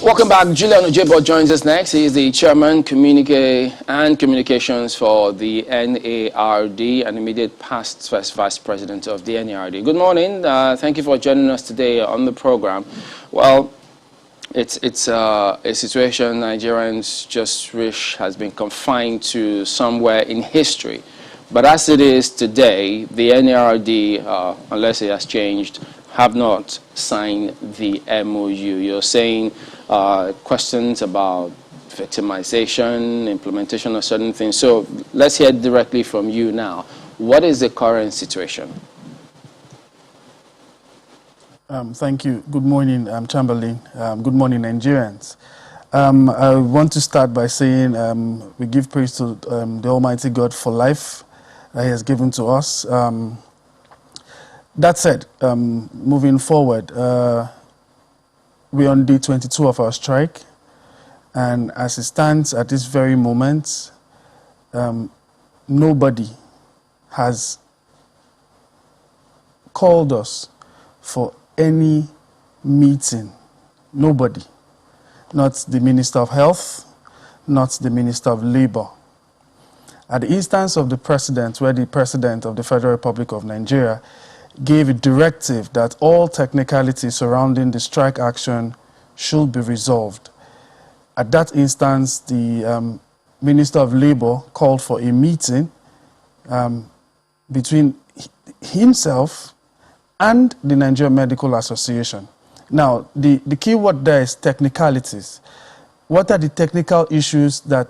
Welcome back. Julian Ojebo joins us next. He is the Chairman, Communique and Communications for the NARD and immediate past First Vice President of the NARD. Good morning. Thank you for joining us today on the program. Well, it's a situation Nigerians just wish has been confined to somewhere in history. But as it is today, the NARD, unless it has changed, have not signed the MoU. You're saying questions about victimization, implementation of certain things. So let's hear directly from you now. What is the current situation? Thank you. Good morning, Chamberlain. Good morning, Nigerians. I want to start by saying we give praise to the Almighty God for life He has given to us. That said, moving forward, we're on day 22 of our strike, and as it stands at this very moment, nobody has called us for any meeting. Nobody. Not the Minister of Health, not the Minister of Labor. At the instance of the President, where the President of the Federal Republic of Nigeria gave a directive that all technicalities surrounding the strike action should be resolved. At that instance, the Minister of Labor called for a meeting between himself and the Nigerian Medical Association. Now, the key word there is technicalities. What are the technical issues that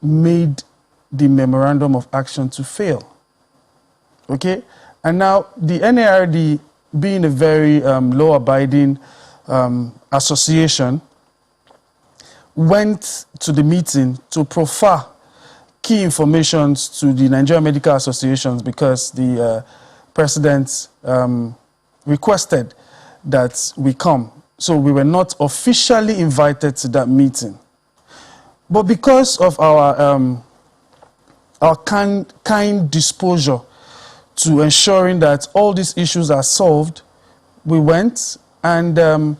made the memorandum of action to fail? Okay? And now, the NARD, being a very law-abiding association, went to the meeting to proffer key information to the Nigerian Medical Associations because the President requested that we come. So we were not officially invited to that meeting. But because of our kind disposure to ensuring that all these issues are solved, we went, and a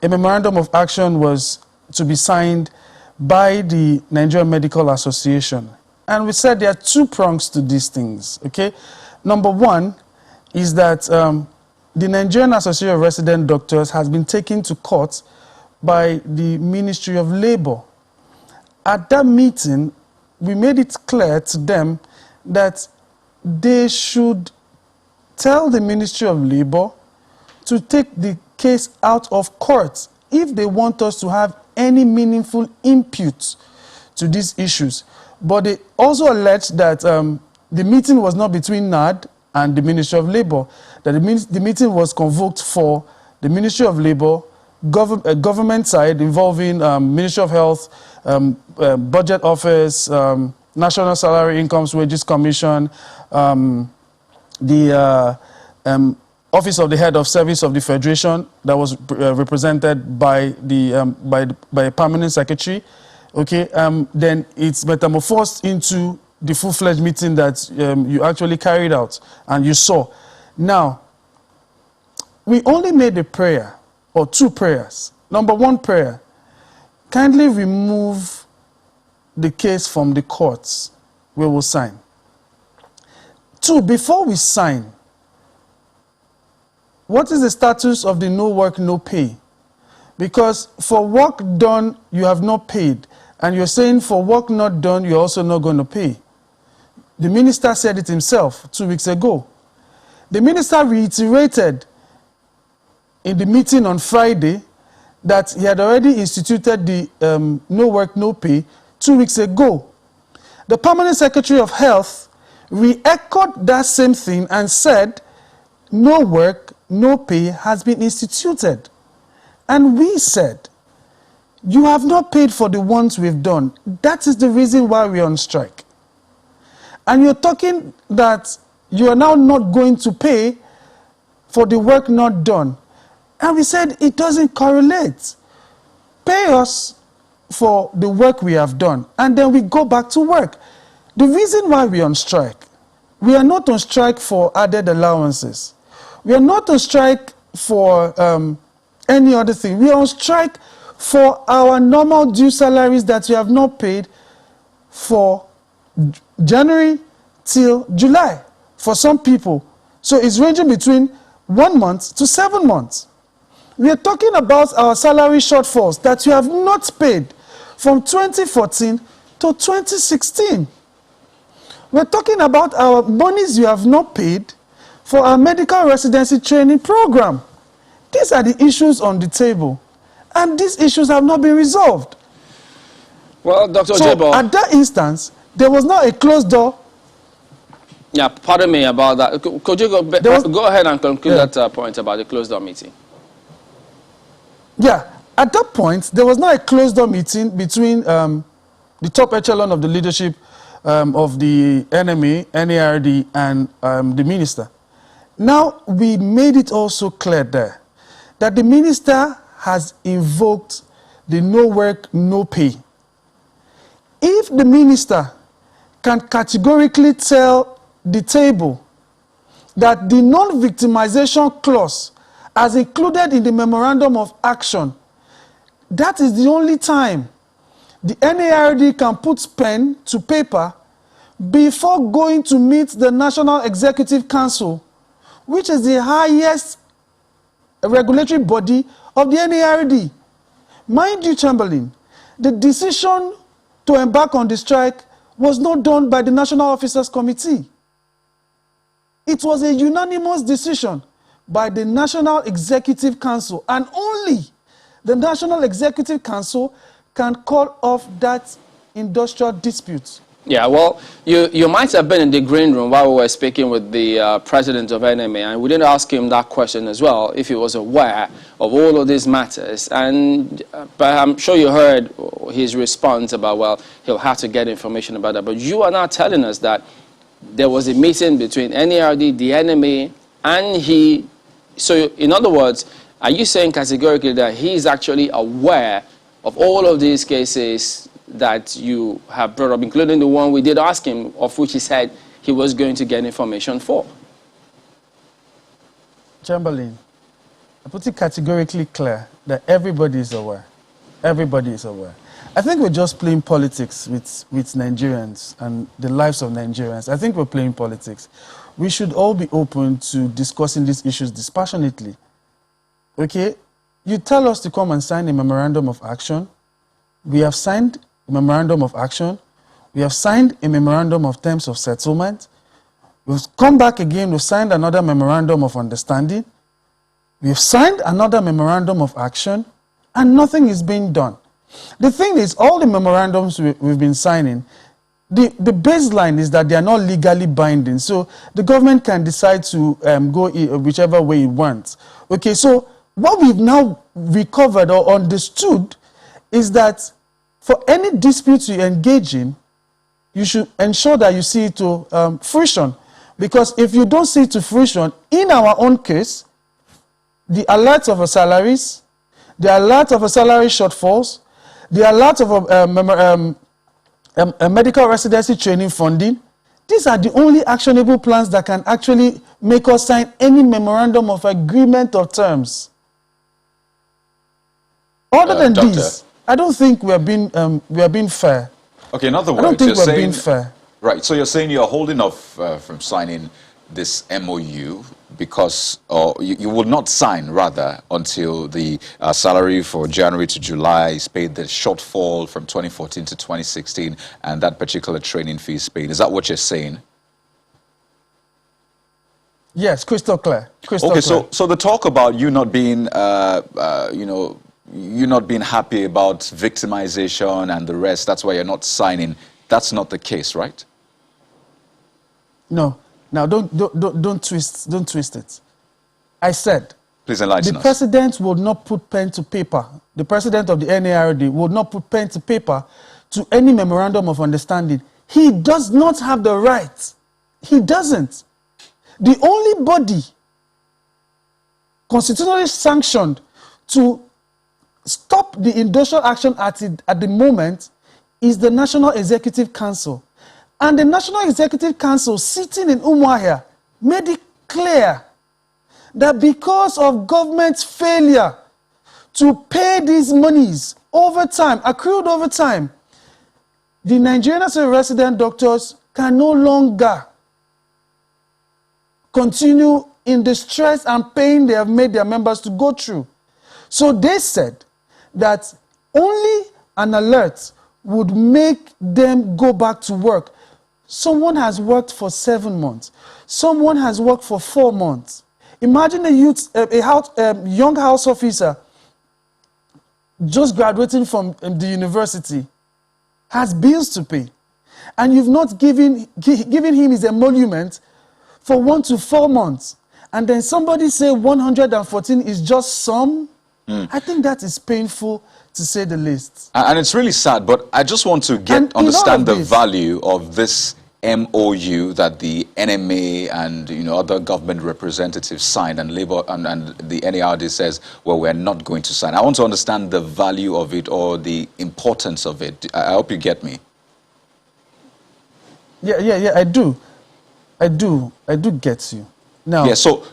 memorandum of action was to be signed by the Nigerian Medical Association. And we said there are two prongs to these things, okay? Number one is that the Nigerian Association of Resident Doctors has been taken to court by the Ministry of Labor. At that meeting, we made it clear to them that they should tell the Ministry of Labor to take the case out of court if they want us to have any meaningful input to these issues. But they also alleged that the meeting was not between NARD and the Ministry of Labor, that the meeting was convoked for the Ministry of Labor, government side involving Ministry of Health, Budget Office, National Salary Incomes Wages Commission, the Office of the Head of Service of the Federation that was represented by a permanent secretary. Okay, then it's metamorphosed into the full-fledged meeting that you actually carried out and you saw. Now, we only made a prayer, or two prayers. Number one prayer, kindly remove the case from the courts. We will sign. Two, before we sign, what is the status of the no work, no pay? Because for work done, you have not paid. And you're saying for work not done, you're also not going to pay. The minister said it himself 2 weeks ago. The minister reiterated in the meeting on Friday that he had already instituted the no work, no pay 2 weeks ago. The permanent secretary of health re-echoed that same thing and said no work, no pay has been instituted. And we said, you have not paid for the ones we've done. That is the reason why we're on strike. And you're talking that you are now not going to pay for the work not done. And we said it doesn't correlate. Pay us for the work we have done, and then we go back to work. The reason why we're on strike, we are not on strike for added allowances. We are not on strike for any other thing. We are on strike for our normal due salaries that we have not paid for January till July for some people. So it's ranging between 1 month to 7 months. We are talking about our salary shortfalls that we have not paid from 2014 to 2016. We're talking about our monies you have not paid for our medical residency training program. These are the issues on the table, and these issues have not been resolved. Well, Dr. So Jebo, at that instance, there was not a closed door. Yeah, pardon me about that. Could you go ahead and conclude that point about the closed door meeting? Yeah, at that point, there was not a closed door meeting between the top echelon of the leadership of the NMA, NARD, and the minister. Now, we made it also clear there that the minister has invoked the no work, no pay. If the minister can categorically tell the table that the non-victimization clause as included in the memorandum of action, that is the only time the NARD can put pen to paper before going to meet the National Executive Council, which is the highest regulatory body of the NARD. Mind you, Chamberlain, the decision to embark on the strike was not done by the National Officers Committee. It was a unanimous decision by the National Executive Council, and only the National Executive Council can call off that industrial dispute. Yeah, well, you might have been in the green room while we were speaking with the president of NMA, and we didn't ask him that question as well, if he was aware of all of these matters. And but I'm sure you heard his response about, well, he'll have to get information about that. But you are now telling us that there was a meeting between NARD, the NMA, and he. So, in other words, are you saying categorically that he is actually aware of all of these cases that you have brought up, including the one we did ask him, of which he said he was going to get information for? Chamberlain, I put it categorically clear that everybody is aware. Everybody is aware. I think we're just playing politics with Nigerians and the lives of Nigerians. I think we're playing politics. We should all be open to discussing these issues dispassionately. Okay? You tell us to come and sign a memorandum of action. We have signed a memorandum of action. We have signed a memorandum of terms of settlement. We've come back again, we've signed another memorandum of understanding. We've signed another memorandum of action, and nothing is being done. The thing is, all the memorandums we've been signing, the baseline is that they are not legally binding. So the government can decide to go whichever way it wants. Okay, so what we've now recovered or understood is that for any dispute you engage in, you should ensure that you see it to fruition. Because if you don't see it to fruition, in our own case, the alert of our salaries, the alert of our salary shortfalls, the alert of a medical residency training funding, these are the only actionable plans that can actually make us sign any memorandum of agreement or terms. Other than Doctor, these, I don't think we are being fair. Okay, in other words, I don't think you're we're saying, being fair. Right, so you're saying you're holding off from signing this MoU because, or you will not sign, rather, until the salary for January to July is paid, the shortfall from 2014 to 2016, and that particular training fee is paid. Is that what you're saying? Yes, crystal clear. Crystal okay, clear. so the talk about you not being, you not being happy about victimization and the rest, that's why you're not signing. That's not the case, right? No. Now, don't twist it. I said, please enlighten the us. president would not put pen to paper. The president of the NARD would not put pen to paper to any memorandum of understanding. He does not have the right. He doesn't. The only body constitutionally sanctioned to stop the industrial action at the moment is the National Executive Council. And the National Executive Council sitting in Umuahia made it clear that because of government's failure to pay these monies over time, accrued over time, the Nigerian resident doctors can no longer continue in the stress and pain they have made their members to go through. So they said that only an alert would make them go back to work. Someone has worked for 7 months. Someone has worked for 4 months. Imagine a young house officer just graduating from the university, has bills to pay, and you've not given him his emolument for 1 to 4 months, and then somebody say 114 is just some. I think that is painful, to say the least. And it's really sad, but I just want to understand the value of this MoU that the NMA and other government representatives signed, and Labour and the NARD says, well, we're not going to sign. I want to understand the value of it or the importance of it. I hope you get me. Yeah, I do get you. Now, yeah, so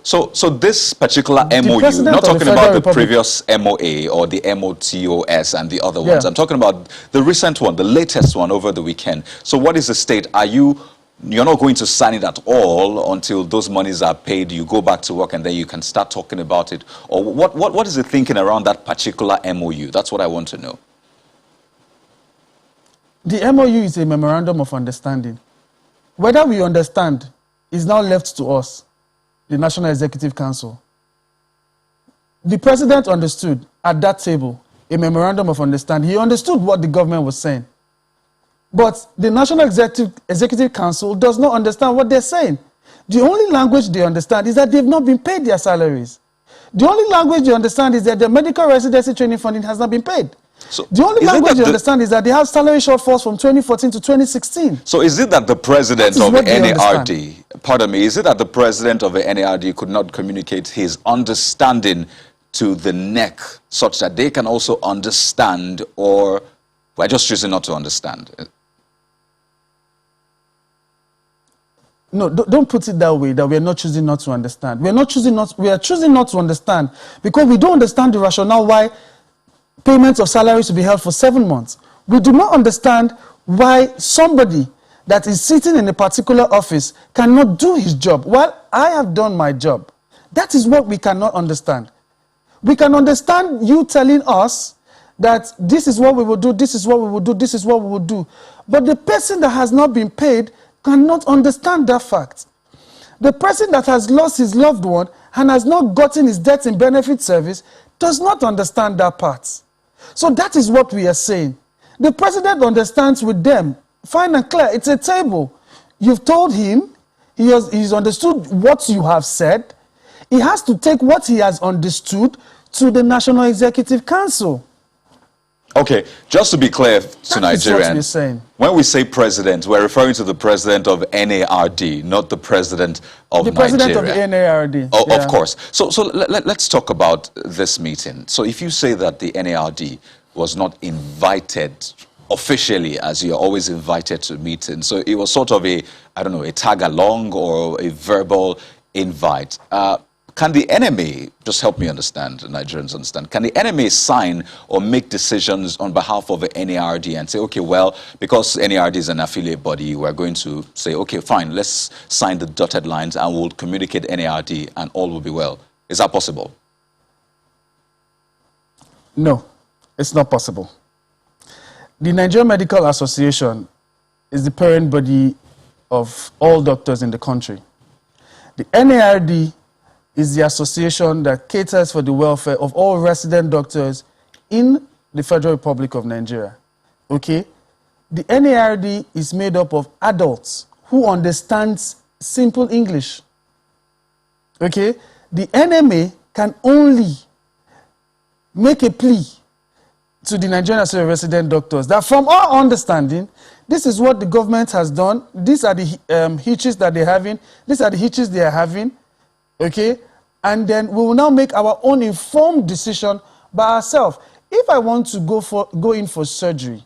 this particular MoU, not talking about the previous MOA or the MOTOS and the other ones. I'm talking about the recent one, the latest one over the weekend. So what is the state? You're not going to sign it at all until those monies are paid, you go back to work, and then you can start talking about it? Or what is the thinking around that particular MoU? That's what I want to know. The MoU is a memorandum of understanding. Whether we understand is now left to us, the National Executive Council. The president understood at that table a memorandum of understanding. He understood what the government was saying. But the National Executive Council does not understand what they're saying. The only language they understand is that they've not been paid their salaries. The only language they understand is that their medical residency training funding has not been paid. So the only language they understand is that they have salary shortfalls from 2014 to 2016. So is it that the president of the NARD, pardon me, is it that the president of the NARD could not communicate his understanding to the NEC such that they can also understand, or we're just choosing not to understand? No, don't put it that way, that we're not choosing not to understand. We are choosing not to understand because we don't understand the rationale why payments of salaries to be held for 7 months. We do not understand why somebody that is sitting in a particular office cannot do his job while I have done my job. That is what we cannot understand. We can understand you telling us that this is what we will do, this is what we will do, this is what we will do. But the person that has not been paid cannot understand that fact. The person that has lost his loved one and has not gotten his death in benefit service does not understand that part. So that is what we are saying. The president understands with them, fine and clear. It's a table. You've told him, he's understood what you have said. He has to take what he has understood to the National Executive Council. Okay, just to be clear to Nigerians, when we say president, we're referring to the president of NARD, not the president of Nigeria. The president of the NARD. Oh, yeah. Of course. So let's talk about this meeting. So if you say that the NARD was not invited officially, as you're always invited to meetings, so it was sort of a tag along or a verbal invite. Can the NMA, just help me understand, Nigerians understand, can the NMA sign or make decisions on behalf of the NARD and say, okay, well, because NARD is an affiliate body, we're going to say, okay, fine, let's sign the dotted lines and we'll communicate NARD and all will be well. Is that possible? No, it's not possible. The Nigerian Medical Association is the parent body of all doctors in the country. The NARD is the association that caters for the welfare of all resident doctors in the Federal Republic of Nigeria. Okay? The NARD is made up of adults who understand simple English. Okay? The NMA can only make a plea to the Nigerian Association of Resident Doctors that from our understanding, this is what the government has done. These are the hitches that they're having. These are the hitches they are having. Okay? And then we will now make our own informed decision by ourselves. If I want to go in for surgery,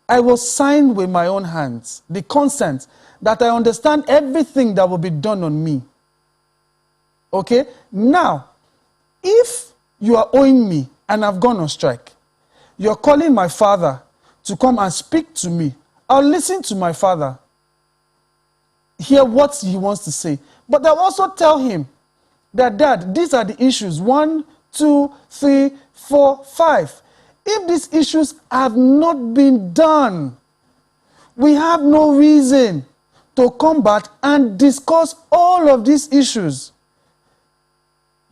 I will sign with my own hands the consent that I understand everything that will be done on me. Okay? Now, if you are owing me and I've gone on strike. You're calling my father to come and speak to me. I'll listen to my father, hear what he wants to say. But I'll also tell him that, Dad, these are the issues. 1, 2, 3, 4, 5. If these issues have not been done, we have no reason to come back and discuss all of these issues.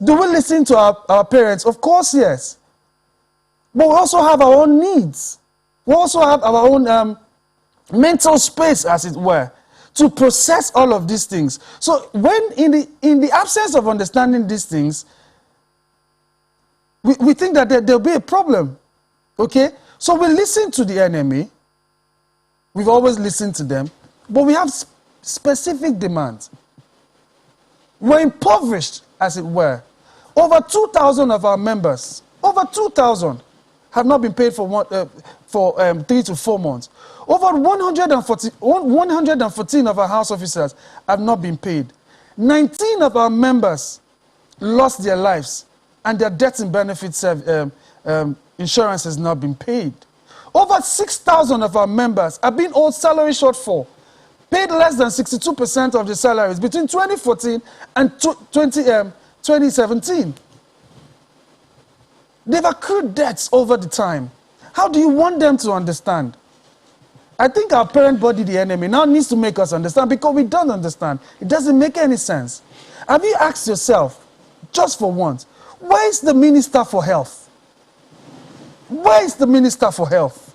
Do we listen to our parents? Of course, yes. But we also have our own needs. We also have our own mental space, as it were, to process all of these things. So when in the absence of understanding these things, we think that there'll be a problem. Okay? So we listen to the NMA. We've always listened to them. But we have specific demands. We're impoverished, as it were. Over 2,000 of our members, over 2,000, have not been paid for 3 to 4 months. Over 114 of our house officers have not been paid. 19 of our members lost their lives, and their death and benefits insurance has not been paid. Over 6,000 of our members are being owed salary shortfall, paid less than 62% of the salaries between 2014 and 2017. They've accrued debts over the time. How do you want them to understand? I think our parent body, the enemy, now needs to make us understand, because we don't understand. It doesn't make any sense. Have you asked yourself, just for once, where is the Minister for Health? Where is the Minister for Health?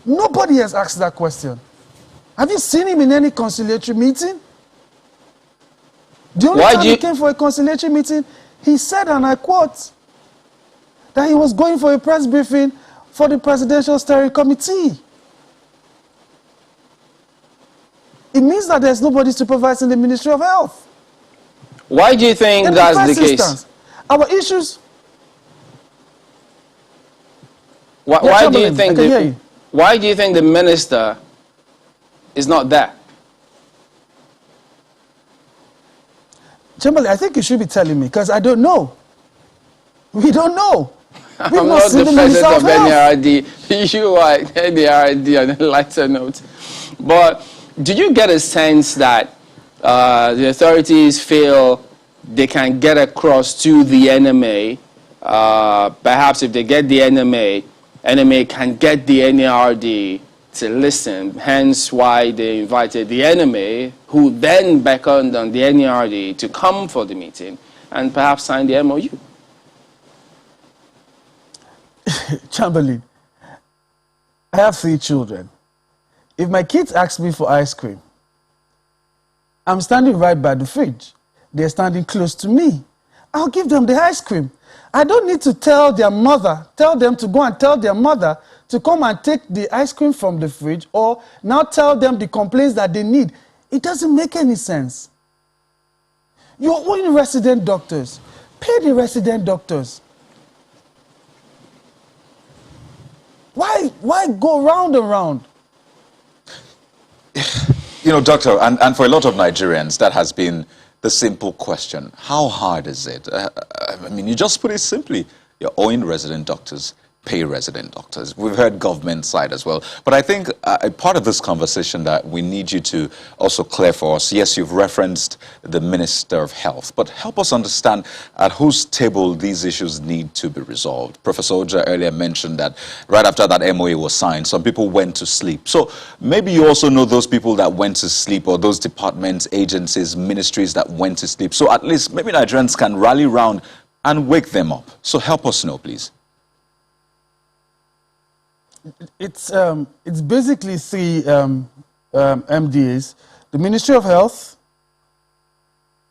Nobody has asked that question. Have you seen him in any conciliatory meeting? The only time he came for a conciliatory meeting, he said, and I quote, that he was going for a press briefing for the Presidential Steering Committee. It means that there's nobody supervising the Ministry of Health. Why do you think that's the case? Our issues... Why do you think the minister is not there? Chamberlain, I think you should be telling me, because I don't know. We don't know. I'm not the president of NARD. You are NARD on a lighter note. But do you get a sense that the authorities feel they can get across to the NMA? Perhaps if they get the NMA can get the NARD to listen, hence why they invited the NMA, who then beckoned on the NARD to come for the meeting and perhaps sign the MoU. Chamberlain, I have 3 children. If my kids ask me for ice cream, I'm standing right by the fridge. They're standing close to me. I'll give them the ice cream. I don't need to tell them to go and tell their mother to come and take the ice cream from the fridge, or now tell them the complaints that they need. It doesn't make any sense. You're owing resident doctors. Pay the resident doctors. Why go round and round? You know, Doctor, and for a lot of Nigerians, that has been the simple question. How hard is it? I mean, you just put it simply. You're owing resident doctors, pay resident doctors. We've heard government side as well. But I think a part of this conversation that we need you to also clear for us, yes, you've referenced the Minister of Health, but help us understand at whose table these issues need to be resolved. Professor Oja earlier mentioned that right after that MoA was signed, some people went to sleep. So maybe you also know those people that went to sleep, or those departments, agencies, ministries that went to sleep. So at least maybe Nigerians can rally round and wake them up. So help us know, please. It's basically 3 MDAs: the Ministry of Health,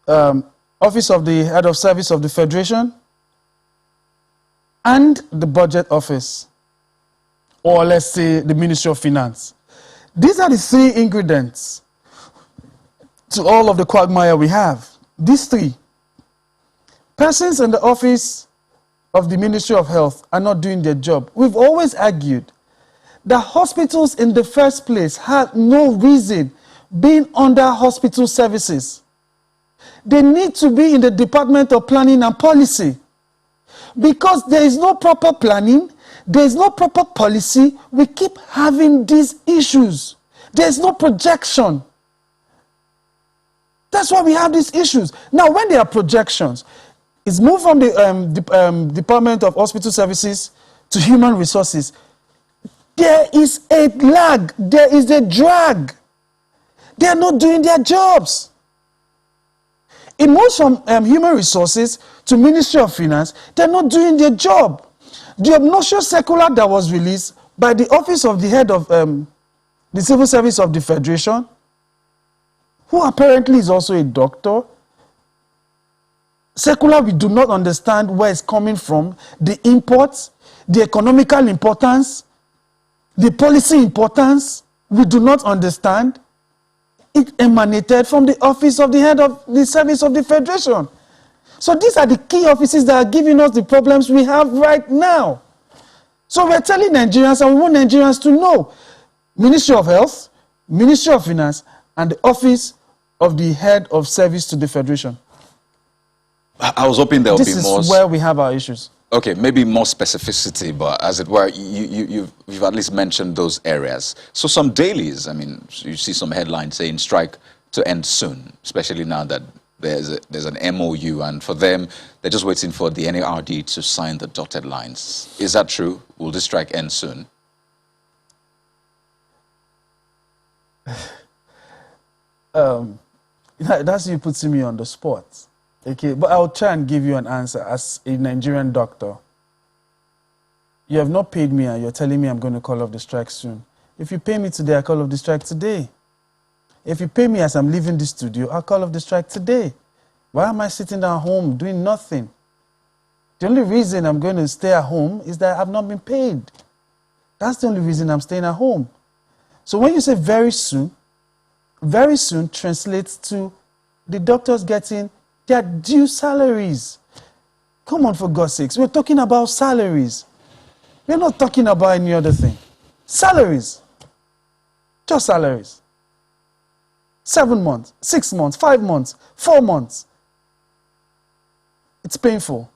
Office of the Head of Service of the Federation, and the Budget Office, or let's say the Ministry of Finance. These are the 3 ingredients to all of the quagmire we have. These 3 persons in the Office of the Ministry of Health are not doing their job. We've always argued that hospitals in the first place had no reason being under hospital services. They need to be in the Department of Planning and Policy. Because there is no proper planning, there is no proper policy, we keep having these issues. There is no projection. That's why we have these issues. Now, when there are projections, it's moved from the Department of Hospital Services to Human Resources. There is a lag. There is a drag. They are not doing their jobs. It moves from Human Resources to Ministry of Finance. They're not doing their job. The obnoxious circular that was released by the Office of the Head of the Civil Service of the Federation, who apparently is also a doctor, circular we do not understand where it's coming from, the imports, the economical importance, the policy importance, we do not understand. It emanated from the Office of the Head of the Service of the Federation. So these are the key offices that are giving us the problems we have right now. So we're telling Nigerians, and we want Nigerians to know, Ministry of Health, Ministry of Finance, and the Office of the Head of Service to the Federation. I was hoping there would be more. This is where we have our issues. Okay, maybe more specificity, but as it were, you've at least mentioned those areas. So some dailies, I mean, you see some headlines saying strike to end soon, especially now that there's an MoU, and for them, they're just waiting for the NARD to sign the dotted lines. Is that true? Will this strike end soon? That's you putting me on the spot. Okay, but I'll try and give you an answer as a Nigerian doctor. You have not paid me and you're telling me I'm going to call off the strike soon. If you pay me today, I call off the strike today. If you pay me as I'm leaving the studio, I'll call off the strike today. Why am I sitting down home doing nothing? The only reason I'm going to stay at home is that I've not been paid. That's the only reason I'm staying at home. So when you say very soon translates to the doctors getting their due salaries. Come on, for God's sakes. We're talking about salaries. We're not talking about any other thing. Salaries. Just salaries. 7 months, 6 months, 5 months, 4 months. It's painful.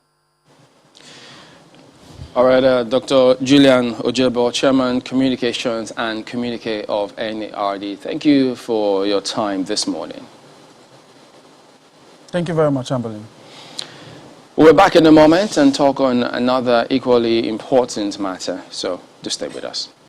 All right, Dr. Julian Ojebo, Chairman, Communications and Communique of NARD. Thank you for your time this morning. Thank you very much, Chamberlain. We're back in a moment and talk on another equally important matter, so just stay with us.